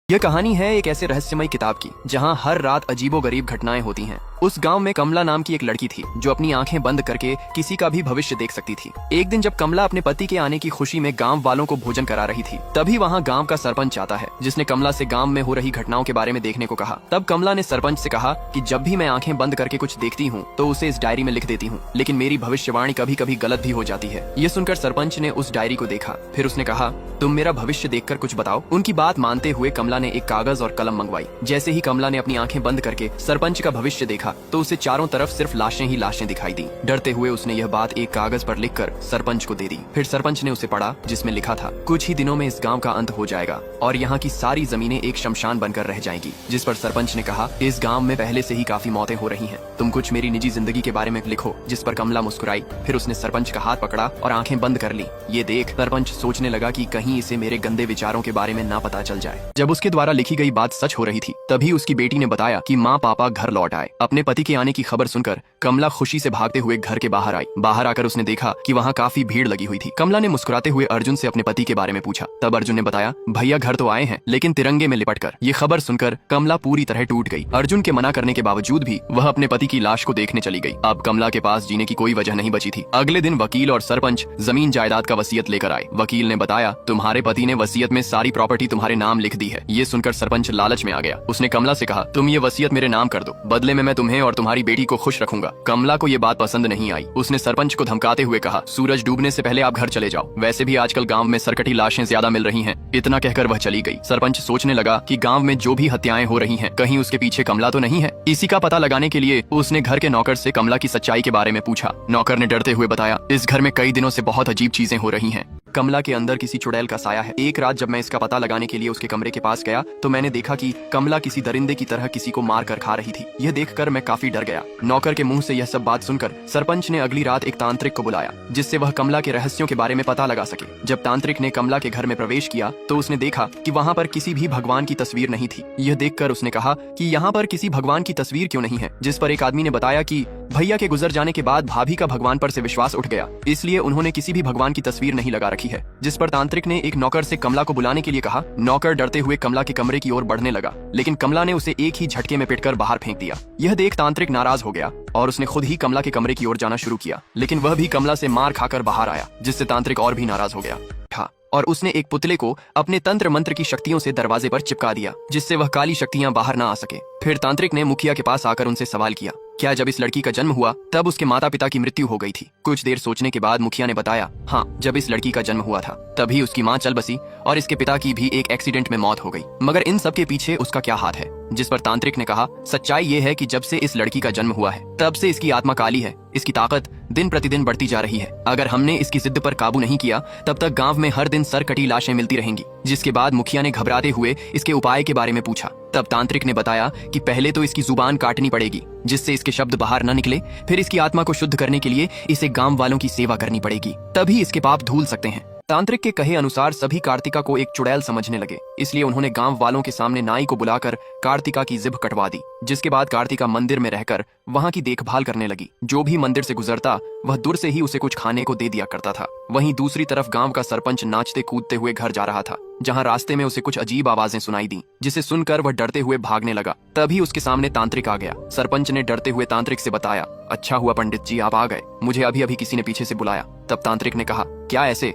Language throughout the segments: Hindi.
यह कहानी है एक ऐसे रहस्यमय किताब की जहां हर रात अजीबोगरीब घटनाएं होती हैं। उस गांव में कमला नाम की एक लड़की थी जो अपनी आंखें बंद करके किसी का भी भविष्य देख सकती थी। एक दिन जब कमला अपने पति के आने की खुशी में गांव वालों को भोजन करा रही थी, तभी वहां गांव का सरपंच आता है, जिसने कमला से गांव में हो रही घटनाओं के बारे में देखने को कहा। तब कमला ने सरपंच से कहा कि जब भी मैं आंखें बंद करके कुछ देखती हूँ तो उसे इस डायरी में लिख देती हूँ, लेकिन मेरी भविष्यवाणी कभी कभी गलत भी हो जाती है। ये सुनकर सरपंच ने उस डायरी को देखा, फिर उसने कहा, तुम मेरा भविष्य देखकर कुछ बताओ। उनकी बात मानते हुए कमला ने एक कागज और कलम मंगवाई। जैसे ही कमला ने अपनी आंखें बंद करके सरपंच का भविष्य देखा तो उसे चारों तरफ सिर्फ लाशें ही लाशें दिखाई दी। डरते हुए उसने यह बात एक कागज पर लिखकर सरपंच को दे दी। फिर सरपंच ने उसे पढ़ा, जिसमें लिखा था, कुछ ही दिनों में इस गांव का अंत हो जाएगा और यहाँ की सारी जमीनें एक शमशान बनकर रह जाएंगी। जिस पर सरपंच ने कहा, इस गांव में पहले से ही काफी मौतें हो रही हैं, तुम कुछ मेरी निजी जिंदगी के बारे में लिखो। जिस पर कमला मुस्कुराई, फिर उसने सरपंच का हाथ पकड़ा और आंखें बंद कर ली। ये देख सरपंच सोचने लगा कि कहीं इसे मेरे गंदे विचारों के बारे में ना पता चल जाए। जब उसके द्वारा लिखी गई बात सच हो रही थी, तभी उसकी बेटी ने बताया कि माँ पापा घर लौट आए। अपने पति के आने की खबर सुनकर कमला खुशी से भागते हुए घर के बाहर आई। बाहर आकर उसने देखा कि वहाँ काफी भीड़ लगी हुई थी। कमला ने मुस्कुराते हुए अर्जुन से अपने पति के बारे में पूछा। तब अर्जुन ने बताया, भैया घर तो आए हैं, लेकिन तिरंगे में लिपटकर। ये खबर सुनकर कमला पूरी तरह टूट गई। अर्जुन के मना करने के बावजूद भी वह अपने पति की लाश को देखने चली गई। अब कमला के पास जीने की कोई वजह नहीं बची थी। अगले दिन वकील और सरपंच जमीन जायदाद का वसीयत लेकर आए। वकील ने बताया, तुम्हारे पति ने वसीयत में सारी प्रॉपर्टी तुम्हारे नाम लिख दी है। ये सुनकर सरपंच लालच में आ गया। उसने कमला से कहा, तुम ये वसीयत मेरे नाम कर दो, बदले में मैं तुम्हें और तुम्हारी बेटी को खुश रखूंगा। कमला को ये बात पसंद नहीं आई। उसने सरपंच को धमकाते हुए कहा, सूरज डूबने से पहले आप घर चले जाओ, वैसे भी आजकल गांव में सरकटी लाशें ज्यादा मिल रही हैं। इतना कहकर वह चली गई। सरपंच सोचने लगा कि गांव में जो भी हत्याएं हो रही हैं, कहीं उसके पीछे कमला तो नहीं है। इसी का पता लगाने के लिए उसने घर के नौकर से कमला की सच्चाई के बारे में पूछा। नौकर ने डरते हुए बताया, इस घर में कई दिनों से बहुत अजीब चीजें हो रही हैं। कमला के अंदर किसी चुड़ैल का साया है। एक रात जब मैं इसका पता लगाने के लिए उसके कमरे के पास गया तो मैंने देखा कि कमला किसी दरिंदे की तरह किसी को मार कर खा रही थी। यह देखकर मैं काफी डर गया। नौकर के मुंह से यह सब बात सुनकर सरपंच ने अगली रात एक तांत्रिक को बुलाया, जिससे वह कमला के रहस्यों के बारे में पता लगा सके। जब तांत्रिक ने कमला के घर में प्रवेश किया तो उसने देखा कि वहाँ पर किसी भी भगवान की तस्वीर नहीं थी। यह देखकर उसने कहा कि यहाँ पर किसी भगवान की तस्वीर क्यों नहीं है। जिस पर एक आदमी ने बताया कि भैया के गुजर जाने के बाद भाभी का भगवान पर से विश्वास उठ गया, इसलिए उन्होंने किसी भी भगवान की तस्वीर नहीं लगा रखी है। जिस पर तांत्रिक ने एक नौकर से कमला को बुलाने के लिए कहा। नौकर डरते हुए कमला के कमरे की ओर बढ़ने लगा, लेकिन कमला ने उसे एक ही झटके में पिटकर बाहर फेंक दिया। यह देख तांत्रिक नाराज हो गया और उसने खुद ही कमला के कमरे की ओर जाना शुरू किया, लेकिन वह भी कमला से मार खाकर बाहर आया, जिससे तांत्रिक और भी नाराज हो गया था और उसने एक पुतले को अपने तंत्र मंत्र की शक्तियों से दरवाजे पर चिपका दिया, जिससे वह काली शक्तियां बाहर ना आ सके। फिर तांत्रिक ने मुखिया के पास आकर उनसे सवाल किया, क्या जब इस लड़की का जन्म हुआ तब उसके माता पिता की मृत्यु हो गई थी? कुछ देर सोचने के बाद मुखिया ने बताया, हाँ, जब इस लड़की का जन्म हुआ था तभी उसकी माँ चल बसी और इसके पिता की भी एक एक्सीडेंट में मौत हो गई, मगर इन सब के पीछे उसका क्या हाथ है? जिस पर तांत्रिक ने कहा, सच्चाई ये है कि जब से इस लड़की का जन्म हुआ है तब से इसकी आत्मा काली है। इसकी ताकत दिन प्रतिदिन बढ़ती जा रही है। अगर हमने इसकी जिद पर काबू नहीं किया तब तक गांव में हर दिन सरकटी लाशें मिलती रहेंगी। जिसके बाद मुखिया ने घबराते हुए इसके उपाय के बारे में पूछा। तब तांत्रिक ने बताया कि पहले तो इसकी जुबान काटनी पड़ेगी, जिससे इसके शब्द बाहर न निकले। फिर इसकी आत्मा को शुद्ध करने के लिए इसे गांव वालों की सेवा करनी पड़ेगी, तभी इसके पाप धुल सकते हैं। तांत्रिक के कहे अनुसार सभी कार्तिका को एक चुड़ैल समझने लगे, इसलिए उन्होंने गांव वालों के सामने नाई को बुलाकर कार्तिका की जिभ कटवा दी। जिसके बाद कार्तिका मंदिर में रहकर वहां की देखभाल करने लगी। जो भी मंदिर से गुजरता वह दूर से ही उसे कुछ खाने को दे दिया करता था। वहीं दूसरी तरफ गांव का सरपंच नाचते कूदते हुए घर जा रहा था, जहां रास्ते में उसे कुछ अजीब आवाजें सुनाई दी, जिसे सुनकर वह डरते हुए भागने लगा। तभी उसके सामने तांत्रिक आ गया। सरपंच ने डरते हुए तांत्रिक से बताया, अच्छा हुआ पंडित जी आप आ गए, मुझे अभी अभी किसी ने पीछे से बुलाया। तब तांत्रिक ने कहा, क्या ऐसे?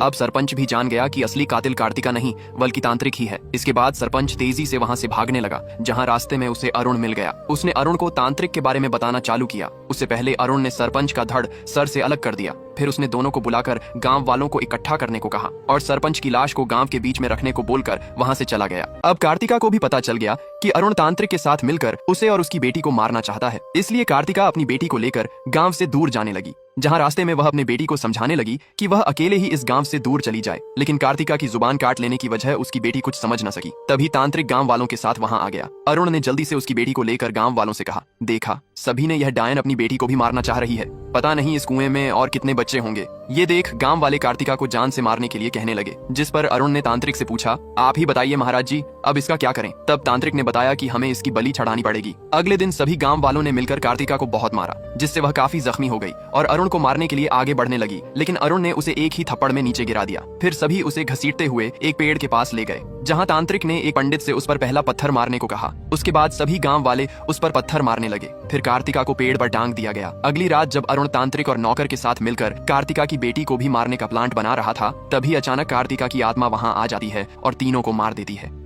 अब सरपंच भी जान गया कि असली कातिल कार्तिका नहीं बल्कि तांत्रिक ही है। इसके बाद सरपंच तेजी से वहां से भागने लगा, जहां रास्ते में उसे अरुण मिल गया। उसने अरुण को तांत्रिक के बारे में बताना चालू किया। उससे पहले अरुण ने सरपंच का धड़ सर से अलग कर दिया। फिर उसने दोनों को बुलाकर गांव वालों को इकट्ठा करने को कहा और सरपंच की लाश को गांव के बीच में रखने को बोलकर वहां से चला गया। अब कार्तिका को भी पता चल गया कि अरुण तांत्रिक के साथ मिलकर उसे और उसकी बेटी को मारना चाहता है। इसलिए कार्तिका अपनी बेटी को लेकर गांव से दूर जाने लगी, जहां रास्ते में वह अपने बेटी को समझाने लगी कि वह अकेले ही इस गांव से दूर चली जाए। लेकिन कार्तिका की जुबान काट लेने की वजह उसकी बेटी कुछ समझ न सकी। तभी तांत्रिक गांव वालों के साथ वहां आ गया। अरुण ने जल्दी से उसकी बेटी को लेकर गांव वालों से कहा, देखा सभी ने यह डायन अपनी बेटी को भी मारना चाह रही है, पता नहीं इस कुएं में और कितने बच्चे होंगे। ये देख गांव वाले कार्तिका को जान से मारने के लिए कहने लगे, जिस पर अरुण ने तांत्रिक से पूछा, आप ही बताइए महाराज जी, अब इसका क्या करें। तब तांत्रिक ने बताया कि हमें इसकी बलि चढ़ानी पड़ेगी। अगले दिन सभी गांव वालों ने मिलकर कार्तिका को बहुत मारा, जिससे वह काफी जख्मी हो गई और अरुण को मारने के लिए आगे बढ़ने लगी, लेकिन अरुण ने उसे एक ही थप्पड़ में नीचे गिरा दिया। फिर सभी उसे घसीटते हुए एक पेड़ के पास ले गए, जहाँ तांत्रिक ने एक पंडित से उस पर पहला पत्थर मारने को कहा। उसके बाद सभी गांव वाले उस पर पत्थर मारने लगे। फिर कार्तिका को पेड़ पर टांग दिया गया। अगली रात जब अरुण तांत्रिक और नौकर के साथ मिलकर कार्तिका की बेटी को भी मारने का प्लांट बना रहा था, तभी अचानक कार्तिका की आत्मा वहां आ जाती है और तीनों को मार देती है।